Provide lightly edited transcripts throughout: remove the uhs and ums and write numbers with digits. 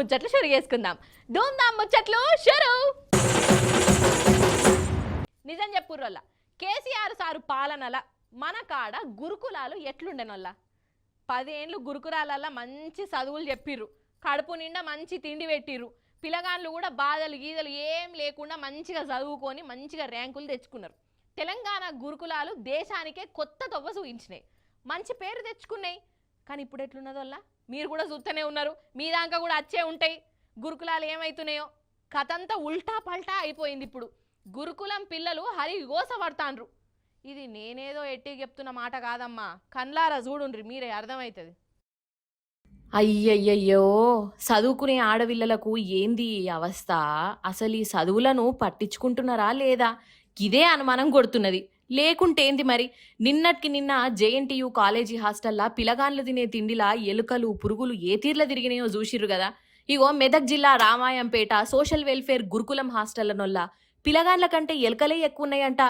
ముచ్చట్లు షురు చేసుకుందాం. ధూమ్ధామ్ ముచ్చట్లు షురు. నిజం చెప్పుర్రోళ్ళ, కేసీఆర్ సారు పాలనల మన కాడ గురుకులాలు ఎట్లుండెనోళ్ళ. 10 ఏండ్లు గురుకులాలల్ల మంచి చదువులు చెప్పిర్రు, కడుపు నిండా మంచి తిండి పెట్టిర్రు. పిల్లగాళ్ళు కూడా బాధలు గీదలు ఏం లేకుండా మంచిగా చదువుకొని మంచిగా ర్యాంకులు తెచ్చుకున్నారు. తెలంగాణ గురుకులాలు దేశానికే కొత్త తొవ్వ చూయించినాయి, మంచి పేరు తెచ్చుకున్నాయి. కానీ ఇప్పుడు ఎట్లున్నదోళ్ళ మీరు కూడా చూస్తూనే ఉన్నారు, మీ దాకా కూడా వచ్చే ఉంటాయి. గురుకులాలు ఏమవుతున్నాయో కథంతా ఉల్టా పల్టా అయిపోయింది. ఇప్పుడు గురుకులం పిల్లలు హరి గోస పడతాండ్రు. ఇది నేనేదో ఎట్టి చెప్తున్న మాట కాదమ్మా, కన్లారా చూడుండ్రి మీరే అర్థమవుతుంది. అయ్యయ్యయ్యో, చదువుకునే ఆడపిల్లలకు ఏంది ఈ అవస్థ? అసలు ఈ చదువులను పట్టించుకుంటున్నారా లేదా? ఇదే అనుమానం కొడుతున్నది. లేకుంటేంది మరి? నిన్నటికి నిన్న జేఎన్టీయూ కాలేజీ హాస్టల్లా పిలగాన్లు తినే తిండిలా ఎలుకలు పురుగులు ఏ తీర్ల తిరిగినాయో చూసిర్రు కదా. ఇగో మెదక్ జిల్లా రామాయంపేట సోషల్ వెల్ఫేర్ గురుకులం హాస్టళ్లనొల్ల పిలగాన్ల కంటే ఎలుకలే ఎక్కువ ఉన్నాయంట.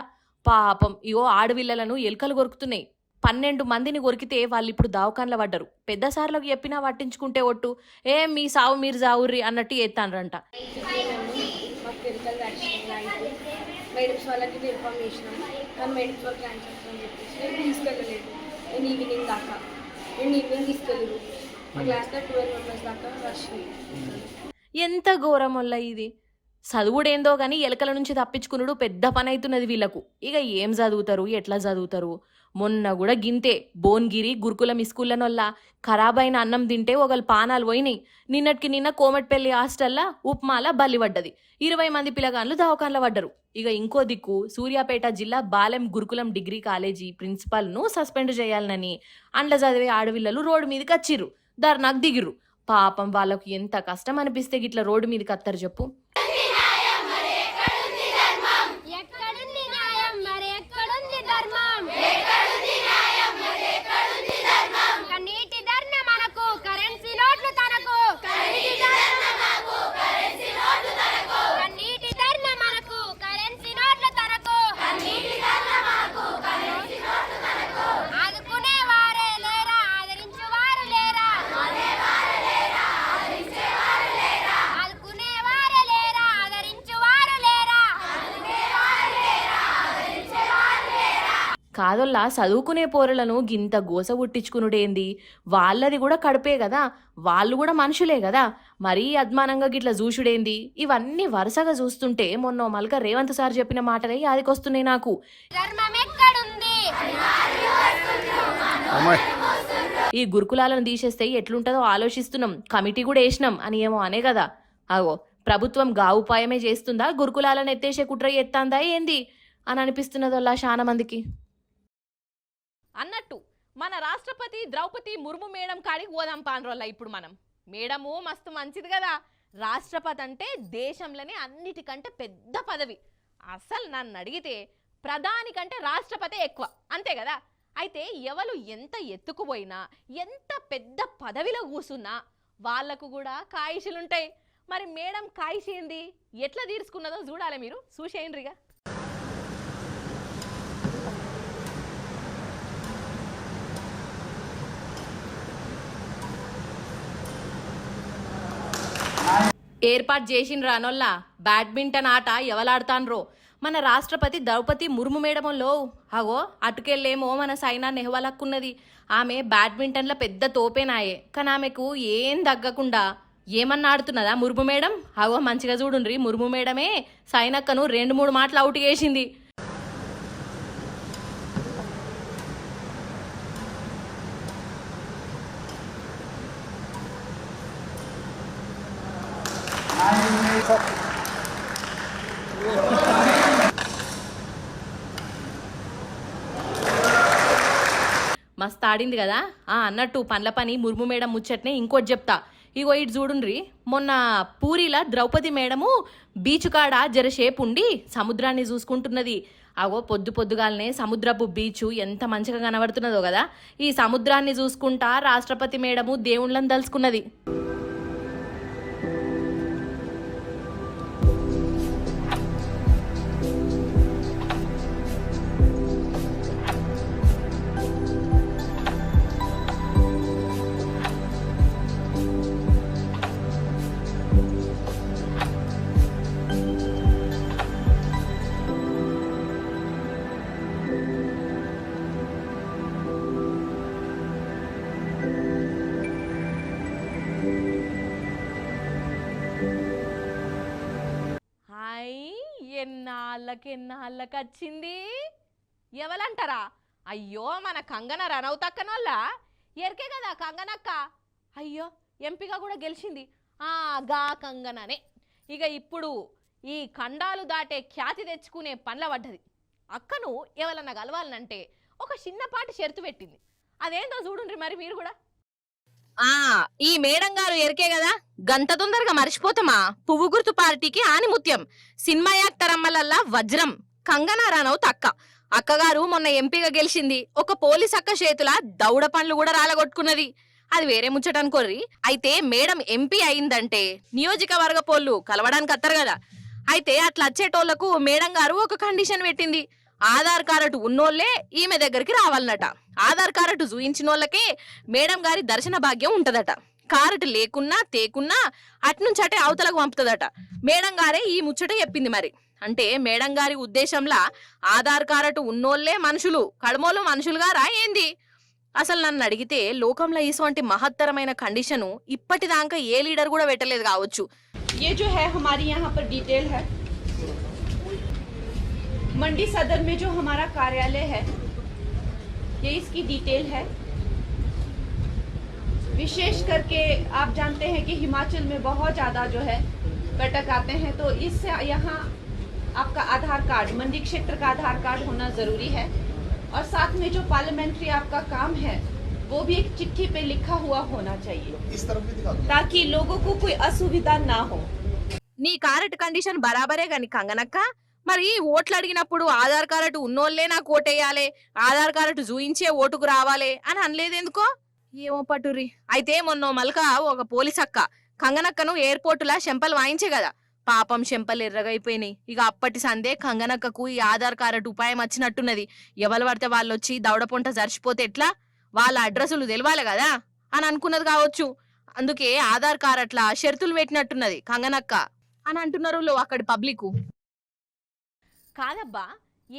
పాపం ఇగో ఆడపిల్లలను ఎలుకలు కొరుకుతున్నాయి. 12 మందిని కొరికితే వాళ్ళు ఇప్పుడు దావకాన్ల పడ్డరు. పెద్ద సార్లకు చెప్పినా పట్టించుకుంటే ఒట్టు ఏం మీ సావు మీరు జావుర్రి అన్నట్టు ఎత్తాన్రంట. మేడమ్స్ వాళ్ళకి ఇన్ఫార్మ్ చేసినాం, కానీ మేడమ్స్ వాళ్ళు క్యాన్సర్ అని చెప్పేసి తీసుకెళ్ళలేదు. నేను ఈవినింగ్ దాకా ఈవినింగ్ తీసుకెళ్ళరు. మా క్లాస్లో 12 మెంబర్స్ దాకా వచ్చినాయి. ఎంత ఘోరం వల్ల ఇది. చదువుడేందో కానీ ఎలకల నుంచి తప్పించుకున్నాడు పెద్ద పని అవుతున్నది వీళ్ళకు. ఇక ఏం చదువుతారు, ఎట్లా చదువుతారు? మొన్న కూడా గింతే భువనగిరి గురుకులం స్కూళ్ళనొల్ల ఖరాబ్ అయిన అన్నం తింటే ఒకళ్ళు పానాలు పోయినాయి. నిన్నటికి నిన్న కోమటిపల్లి హాస్టల్లా ఉప్మాల బల్లి పడ్డది. 20 మంది పిల్లగాన్లు దవాఖాన్ల పడ్డరు. ఇక ఇంకో దిక్కు సూర్యాపేట జిల్లా బాలెం గురుకులం డిగ్రీ కాలేజీ ప్రిన్సిపాల్ను సస్పెండ్ చేయాలని అండ్ల చదివే ఆడపిల్లలు రోడ్డు మీదకి వచ్చిర్రు, ధర్నాకు దిగిర్రు. పాపం వాళ్ళకు ఎంత కష్టం అనిపిస్తే గిట్లా రోడ్డు మీదకి అత్తరు చెప్పు. కాదొల్లా చదువుకునే పోరలను గింత గోస పుట్టించుకునుడేంది? వాళ్ళది కూడా కడుపే కదా, వాళ్ళు కూడా మనుషులే కదా, మరీ అద్మానంగా గిట్లా చూసుడేంది? ఇవన్నీ వరుసగా చూస్తుంటే మొన్న మల్క రేవంత్ సార్ చెప్పిన మాటలే యాదికొస్తున్నాయి నాకు. ఈ గురుకులాలను తీసేస్తే ఎట్లుంటుందో ఆలోచిస్తున్నాం, కమిటీ కూడా వేసినాం అని ఏమో అనే కదా. అగో ప్రభుత్వం గా ఉపాయమే చేస్తుందా, గురుకులాలను ఎత్తేసే కుట్ర ఎత్తాందా ఏంది అని అనిపిస్తున్నదోల్లా చాలా మందికి. అన్నట్టు మన రాష్ట్రపతి ద్రౌపది ముర్ము మేడం కాడికి పోదాం పాన్రోళ్ళ. ఇప్పుడు మనం మేడము మస్తు మంచిది కదా. రాష్ట్రపతి అంటే దేశంలోనే అన్నిటికంటే పెద్ద పదవి. అసలు నన్ను అడిగితే ప్రధాని కంటే రాష్ట్రపతి ఎక్కువ, అంతే కదా. అయితే ఎవరు ఎంత ఎత్తుకుపోయినా ఎంత పెద్ద పదవిలో కూసున్నా వాళ్లకు కూడా కాయిషులుంటాయి. మరి మేడం కాయిష్ ఏంది, ఎట్లా తీర్చుకున్నదో చూడాలి, మీరు చూసేయండిగా. ఏర్పాటు చేసిండ్రు అనొల్లా బ్యాడ్మింటన్ ఆట ఎవలాడుతాన్రో మన రాష్ట్రపతి ద్రౌపది ముర్ము మేడములో. అగో అటుకెళ్ళేమో మన సైనా నెహ్వాలక్కున్నది. ఆమె బ్యాడ్మింటన్లో పెద్ద తోపేనాయే, కానీ ఆమెకు ఏం తగ్గకుండా ఏమన్నా ఆడుతున్నదా ముర్ము మేడం? అగో మంచిగా చూడుండ్రి, ముర్ము మేడమే సైనక్కను 2-3 మాటలు అవుట్ చేసింది. మస్తు ఆడింది కదా. అన్నట్టు పండ్ల పని ముర్ము మేడం ముచ్చట్నే ఇంకోటి చెప్తా. ఇగో ఇటు చూడుండ్రి, మొన్న పూరిలా ద్రౌపది మేడము బీచ్ కాడ జరసేపు ఉండి సముద్రాన్ని చూసుకుంటున్నది. అగో పొద్దుగాలనే సముద్రపు బీచ్ ఎంత మంచిగా కనబడుతున్నదో కదా. ఈ సముద్రాన్ని చూసుకుంటా రాష్ట్రపతి మేడము దేవుళ్ళని తలుసుకున్నది. హాయ్, ఎన్నాళ్ళకి వచ్చింది ఎవలంటారా? అయ్యో మన కంగన రనౌతక్కనోళ్ళ ఎరికే కదా కంగనక్క. అయ్యో ఎంపీగా కూడా గెలిచింది గా కంగననే. ఇక ఇప్పుడు ఈ ఖండాలు దాటే ఖ్యాతి తెచ్చుకునే పనుల పడ్డది. అక్కను ఎవరన్నా కలవాలనంటే ఒక చిన్నపాటి షరతు పెట్టింది. అదేంటో చూడుండ్రి మరి మీరు కూడా. ఈ మేడం గారు ఎరికే కదా, గంత తొందరగా మర్చిపోతామా? పువ్వు గుర్తు పార్టీకి ఆనిముత్యం, సినిమా యాక్టర్ అమ్మలల్లా వజ్రం కంగనా రనౌత్ అక్క. అక్కగారు మొన్న ఎంపీగా గెలిచింది. ఒక పోలీస్ అక్క చేతుల దౌడ పండ్లు కూడా రాలగొట్టుకున్నది. అది వేరే ముచ్చట అనుకోర్రి. అయితే మేడం ఎంపీ అయిందంటే నియోజకవర్గ పోళ్ళు కలవడానికి వస్తారు కదా. అయితే అట్లా వచ్చేటోళ్లకు మేడం గారు ఒక కండిషన్ పెట్టింది. ఆధార్ కార్డు ఉన్నోళ్లే ఈమె దగ్గరికి రావాలన్నట. ఆధార్ కార్డు చూయించిన వాళ్ళకే మేడం గారి దర్శన భాగ్యం ఉంటదట. కార్డు లేకున్నా తేకున్నా అట్నుంచి అటే అవతలకు పంపుతుందట. మేడం గారే ఈ ముచ్చట చెప్పింది. మరి అంటే మేడం గారి ఉద్దేశంలా ఆధార్ కార్డు ఉన్నోళ్లే మనుషులు, కడమోలు మనుషులుగా రా ఏంది? అసలు నన్ను అడిగితే లోకంలో ఇటువంటి మహత్తరమైన కండిషను ఇప్పటిదాకా ఏ లీడర్ కూడా పెట్టలేదు కావచ్చు. ये जो है हमारी यहाँ पर डिटेल है। मंडी सदर में जो हमारा कार्यालय है, ये इसकी डिटेल है। विशेष करके आप जानते हैं कि हिमाचल में बहुत ज़्यादा जो है पर्यटक आते हैं, तो इससे यहाँ आपका आधार कार्ड, मंडी क्षेत्र का आधार कार्ड होना ज़रूरी है। और साथ में जो पार्लियामेंट्री आपका काम है वो भी एक चिट्ठी पे लिखा हुआ होना चाहिए, इस तरफ भी दिखा दो, ताकि लोगों को कोई असुविधा ना हो। నీ కార్డు కండిషన్ బరాబరే గాని కంగనక్క, మరి ఓట్లు అడిగినప్పుడు ఆధార్ కార్డు ఉన్నోళ్లే నాకు ఓటేయాలి, ఆధార్ కార్డు చూయించే ఓటుకు రావాలి అని అనలేదు ఎందుకో ఏమో పట్టుర్రి. అయితే మొన్న మల్క ఒక పోలీస్ అక్క కంగనక్కను ఎయిర్పోర్టులా శంపలు వాయించే కదా. పాపం శంపలు ఎర్రగైపోయినాయి. ఇక అప్పటి సందే కంగనక్కకు ఈ ఆధార్ కార్డు ఉపాయం వచ్చినట్టున్నది. ఎవరు పడితే వాళ్ళు వచ్చి దౌడపొంట జరిచిపోతే ఎట్లా, వాళ్ళ అడ్రస్లు తెలవాలి కదా అని అనుకున్నది కావచ్చు. అందుకే ఆధార్ కార్డు అట్లా షరతులు పెట్టినట్టున్నది కంగనక్క అని అంటున్నారు అక్కడి పబ్లిక్. కాదబ్బా,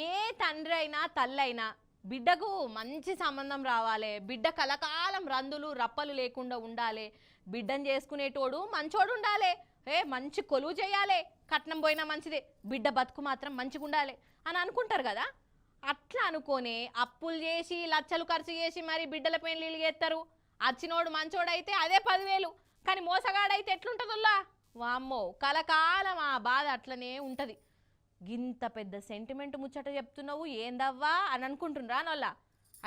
ఏ తండ్రి అయినా తల్లైనా బిడ్డకు మంచి సంబంధం రావాలి, బిడ్డ కలకాలం రందులు రప్పలు లేకుండా ఉండాలి, బిడ్డను చేసుకునేటోడు మంచోడు ఉండాలి, మంచి కొలువు చేయాలి, కట్నం పోయినా మంచిదే, బిడ్డ బతుకు మాత్రం మంచిగా ఉండాలి అని అనుకుంటారు కదా. అట్లా అనుకోనే అప్పులు చేసి లచ్చలు ఖర్చు చేసి మరి బిడ్డల పెళ్లిళ్ళు చేస్తారు. అచ్చినోడు మంచోడైతే అదే 10,000, కానీ మోసగాడైతే ఎట్లుంటుందిల్లా వామ్మో కలకాలం ఆ బాధ అట్లనే ఉంటది. గింత పెద్ద సెంటిమెంట్ ముచ్చట చెప్తున్నావు ఏందవ్వా అని అనుకుంటుండ్రా నోళ్ళ.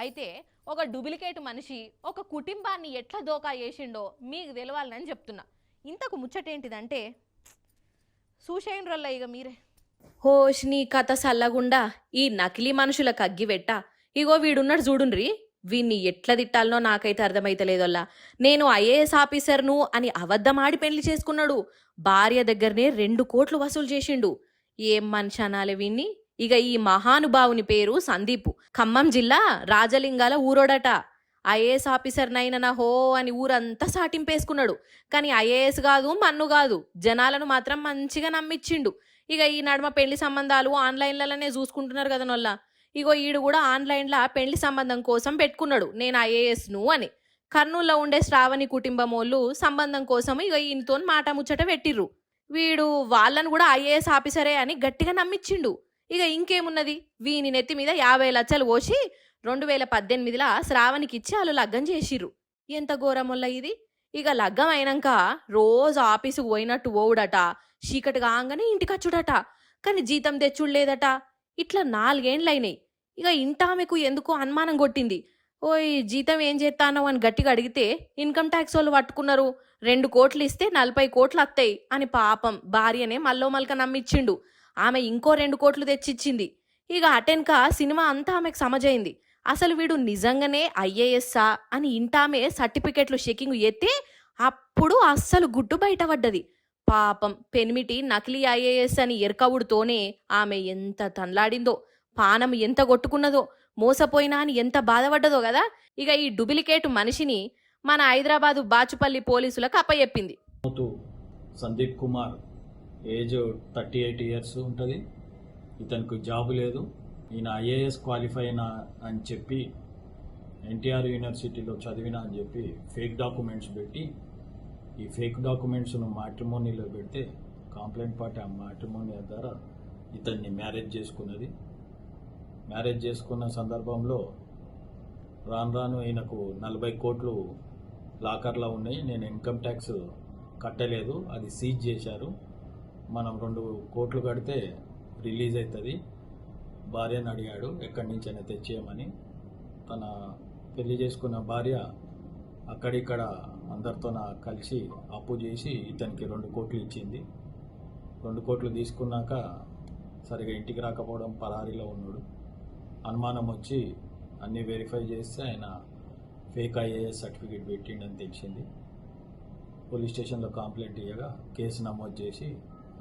అయితే ఒక డూప్లికేట్ మనిషి ఒక కుటుంబాన్ని ఎట్లా దోకా చేసిండో మీకు తెలవాలని చెప్తున్నా. ఇంతకు ముచ్చటేంటిదంటే చూసేయండ్రల్లా ఇక మీరే. హోష్ నీ కథ సల్లగుండా ఈ నకిలీ మనుషులకు అగ్గివెట్ట. ఇగో వీడున్నాడు చూడుండ్రి, వీన్ని ఎట్లా తిట్టాలనో నాకైతే అర్థమైతలేదల్లా. నేను ఐఏఎస్ ఆఫీసర్ను అని అబద్ధమాడి పెళ్లి చేసుకున్నాడు. భార్య దగ్గరనే 2 కోట్లు వసూలు చేసిండు. ఏం మనిషి అనాలే వీన్ని. ఇక ఈ మహానుభావుని పేరు సందీప్, ఖమ్మం జిల్లా రాజలింగాల ఊరోడట. ఐఏఎస్ ఆఫీసర్ నైనా హో అని ఊరంతా సాటింపేసుకున్నాడు. కానీ ఐఏఎస్ కాదు మన్ను కాదు, జనాలను మాత్రం మంచిగా నమ్మిచ్చిండు. ఇక ఈ నడుమ పెళ్లి సంబంధాలు ఆన్లైన్లలోనే చూసుకుంటున్నారు కదా నొల్ల. ఇగో ఈడు కూడా ఆన్లైన్లో పెళ్లి సంబంధం కోసం పెట్టుకున్నాడు నేను ఐఏఎస్ను అని. కర్నూలులో ఉండే శ్రావణి కుటుంబం వాళ్ళు సంబంధం కోసం ఇక ఈయనతో మాట ముచ్చట పెట్టిర్రు. వీడు వాళ్ళను కూడా ఐఏఎస్ ఆఫీసరే అని గట్టిగా నమ్మిచ్చిండు. ఇక ఇంకేమున్నది, వీని నెత్తి మీద 50 లక్షలు పోసి 2018లో శ్రావణికి ఇచ్చి వాళ్ళు లగ్గం చేసిర్రు. ఎంత ఘోరముల్ల ఇది. ఇక లగ్గం అయినాక రోజు ఆఫీసుకు పోయినట్టు పోవుడట, చీకటి కాగానే ఇంటికచ్చుడట, కానీ జీతం తెచ్చుడలేదట. ఇట్లా 4 ఏండ్లైనాయి. ఇక ఇంటామెకు ఎందుకో అనుమానం కొట్టింది. ఓయ్ జీతం ఏం చేస్తానో అని గట్టిగా అడిగితే ఇన్కమ్ ట్యాక్స్ వాళ్ళు పట్టుకున్నారు, 2 కోట్లు ఇస్తే 40 కోట్లు వస్తాయి అని పాపం భార్యనే మల్లో మల్క నమ్మిచ్చిండు. ఆమె ఇంకో 2 కోట్లు తెచ్చిచ్చింది. ఇక అటెన్క సినిమా అంతా ఆమెకు సమజైంది. అసలు వీడు నిజంగానే ఐఏఎస్సా అని ఇంటామే సర్టిఫికెట్లు చెకింగ్ ఎత్తే అప్పుడు అస్సలు గుడ్డు బయటపడ్డది. పాపం పెనిమిటి నకిలీ ఐఏఎస్ అని ఎరకవుడుతోనే ఆమె ఎంత తన్లాడిందో, పానం ఎంత కొట్టుకున్నదో, మోసపోయినా అని ఎంత బాధపడ్డదో కదా. ఇక ఈ డూప్లికేట్ మనిషిని మన హైదరాబాదు బాచుపల్లి పోలీసులకు అప్పచెప్పింది. సందీప్ కుమార్, ఏజ్ 38 ఇయర్స్ ఉంటుంది. ఇతనికి జాబ్ లేదు. ఈయన ఐఏఎస్ క్వాలిఫై అయినా అని చెప్పి ఎన్టీఆర్ యూనివర్సిటీలో చదివినా అని చెప్పి ఫేక్ డాక్యుమెంట్స్ పెట్టి ఈ ఫేక్ డాక్యుమెంట్స్ను మ్యాట్రిమోనీలో పెడితే కాంప్లైంట్ పార్టీ ఆ మ్యాట్రిమోనీ ద్వారా ఇతన్ని మ్యారేజ్ చేసుకున్నది. మ్యారేజ్ చేసుకున్న సందర్భంలో రాను ఈయనకు 40 కోట్లు లాకర్లో ఉన్నాయి. నేను ఇన్కమ్ ట్యాక్స్ కట్టలేదు, అది సీజ్ చేశారు. మనం 2 కోట్లు కడితే రిలీజ్ అవుతుంది. భార్యను అడిగాడు ఎక్కడి నుంచైనా తెచ్చేయమని. తన పెళ్లి చేసుకున్న భార్య అక్కడిక్కడ అందరితో కలిసి అప్పు చేసి ఇతనికి 2 కోట్లు ఇచ్చింది. 2 కోట్లు తీసుకున్నాక సరిగా ఇంటికి రాకపోవడం, పరారీలో ఉన్నాడు. అనుమానం వచ్చి అన్నీ వెరిఫై చేస్తే ఆయన ఫేక్ ఐఏఎస్ సర్టిఫికేట్ పెట్టిండని తెలిసింది. పోలీస్ స్టేషన్లో కంప్లైంట్ ఇవ్వగా కేసు నమోదు చేసి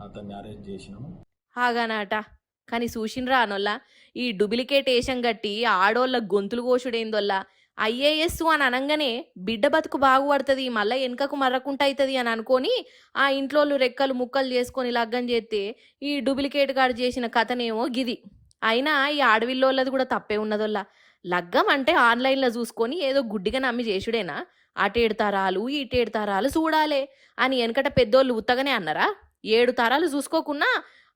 అతన్ని అరెస్ట్ చేసినాము. ఆగానాట కానీ చూసినరా అనొల్ల ఈ డూప్లికేట్ ఏషం గట్టి ఆడోళ్ళ గొంతులు కోసుడేందొల్లా ఐఏఎస్ అని అనగానే బిడ్డ బతుకు బాగుపడుతుంది, మళ్ళీ వెనకకు మర్రకుంట అవుతుంది అని అనుకొని ఆ ఇంట్లో రెక్కలు ముక్కలు చేసుకొని లగ్గం చేస్తే ఈ డూప్లికేట్ గాడు చేసిన కథనేమో గిది. అయినా ఈ ఆడవిల్లోళ్ళది కూడా తప్పే ఉన్నదొల్లా. లగ్గం అంటే ఆన్లైన్లో చూసుకొని ఏదో గుడ్డిగా నమ్మి చేసుడేనా? అటేడు తరాలు ఇటేడు తరాలు చూడాలే అని వెనకట పెద్దోళ్ళు ఉత్తగానే అన్నారా? 7 తరాలు చూసుకోకున్నా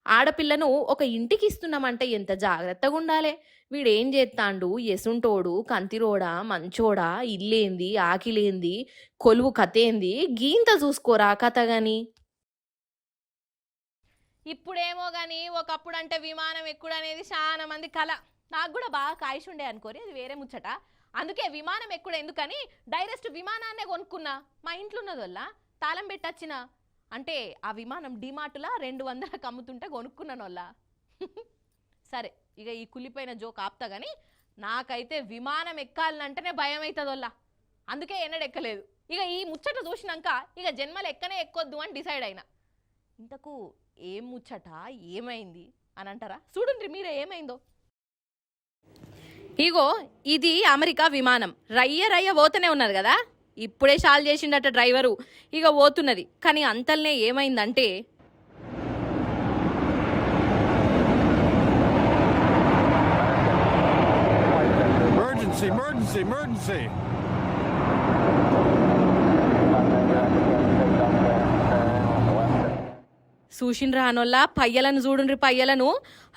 ఆడపిల్లను ఒక ఇంటికి ఇస్తున్నామంటే ఎంత జాగ్రత్తగా ఉండాలి. వీడేం చేస్తాండు, ఎసుంటోడు, కంతిరోడా, మంచోడా, ఇల్లేంది, ఆకిలేంది, కొలువు కథేంది, గీంత చూసుకోరా కథ గాని. ఇప్పుడేమో కానీ ఒకప్పుడు అంటే విమానం ఎక్కుడు అనేది చాలా మంది కళ. నాకు కూడా బాగా కాయిష్ ఉండే అనుకోని, అది వేరే ముచ్చట. అందుకే విమానం ఎక్కుడు ఎందుకని డైరెక్ట్ విమానాన్నే కొనుక్కున్నా. మా ఇంట్లో ఉన్నది వల్ల తాళం పెట్టొచ్చిన అంటే ఆ విమానం డిమార్టులా 200కి అమ్ముతుంటే కొనుక్కున్నాను వల్ల. సరే ఇక ఈ కులిపోయిన జోక్ ఆపుతా కానీ నాకైతే విమానం ఎక్కాలంటేనే భయం అవుతుంది వల్ల. అందుకే ఎన్నడెక్కలేదు. ఇక ఈ ముచ్చట చూసినాక ఇక జన్మలు ఎక్కనే ఎక్కొద్దు అని డిసైడ్ అయినా. ఇంతకు ఏం ముచ్చట ఏమైంది అని అంటారా? చూడండి మీరే ఏమైందో. ఇగో ఇది అమెరికా విమానం రయ్య పోతూనే ఉన్నది కదా. ఇప్పుడే షాల్ చేసిండట డ్రైవరు. ఇక పోతున్నది కానీ అంతల్నే ఏమైందంటే emergency. చూసిండ్రా అనొల్లా పయ్యలను చూడుండ్రి పయ్యలను.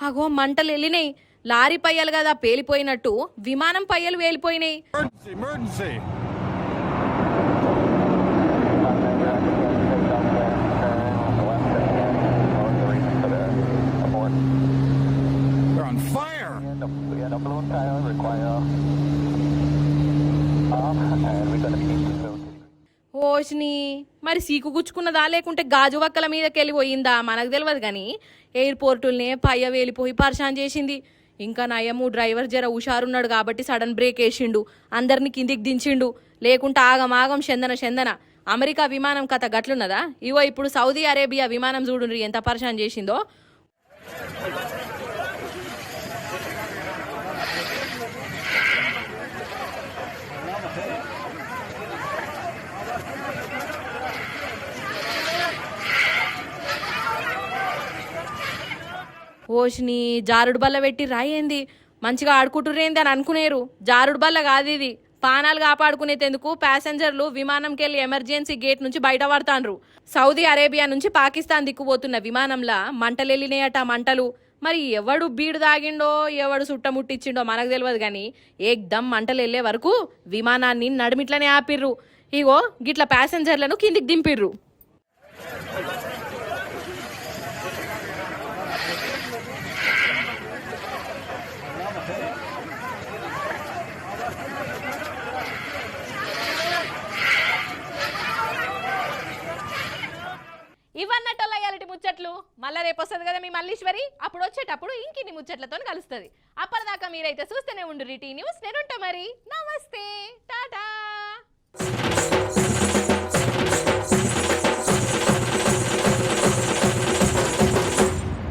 అగో మంటలు వెళ్ళినాయి. లారీ పయ్యలు కదా పేలిపోయినట్టు విమానం పయ్యలు వేలిపోయినాయి. Emergency. They're on fire. ఓష్ని మరి సీకు గుచ్చుకున్నదా లేకుంటే గాజు వక్కల మీదకి వెళ్ళిపోయిందా మనకు తెలియదు కానీ ఎయిర్పోర్టుల్నే పయ్య వేలిపోయి పరిశాన్ చేసింది. ఇంకా నయము డ్రైవర్ జర హుషారున్నాడు కాబట్టి సడన్ బ్రేక్ వేసిండు, అందరిని కిందికి దించిండు. లేకుంటే ఆగమాగం చందన అమెరికా విమానం కథ గట్లున్నదా? ఇవో ఇప్పుడు సౌదీ అరేబియా విమానం చూడుండ్రి ఎంత పరిశాన్ చేసిందో. ఓషిని జారుడు బల్ల పెట్టి రాయింది మంచిగా ఆడుకుంటురేంది అని అనుకునేరు. జారుడు బల్ల కాదు ఇది, పానాలు కాపాడుకునేందుకు ప్యాసింజర్లు విమానంకి వెళ్ళి ఎమర్జెన్సీ గేట్ నుంచి బయట పడతాండ్రు. సౌదీ అరేబియా నుంచి పాకిస్తాన్ దిక్కుపోతున్న విమానంలా మంటలెళ్ళినాయట మంటలు. మరి ఎవడు బీడు తాగిండో ఎవడు సుట్టముట్టిచ్చిండో మనకు తెలియదు కానీ ఏకదమ్ మంటలు వెళ్ళే వరకు విమానాన్ని నడిమిట్లనే ఆపిర్రు. ఇగో గిట్ల ప్యాసింజర్లను కిందికి దింపిర్రు. ఇవన్నట్టల్లా ఇయాలటి ముచ్చట్లు. మళ్ళీ రేపు వస్తుంది కదా మీ మల్లీశ్వరి. అప్పుడు వచ్చేటప్పుడు ఇంకిన్ని ముచ్చట్లతో కలుస్తుంది. అప్పటిదాకా మీరైతే చూస్తూనే ఉండు టీ న్యూస్. నేనుంటా మరి. నమస్తే, టాటా.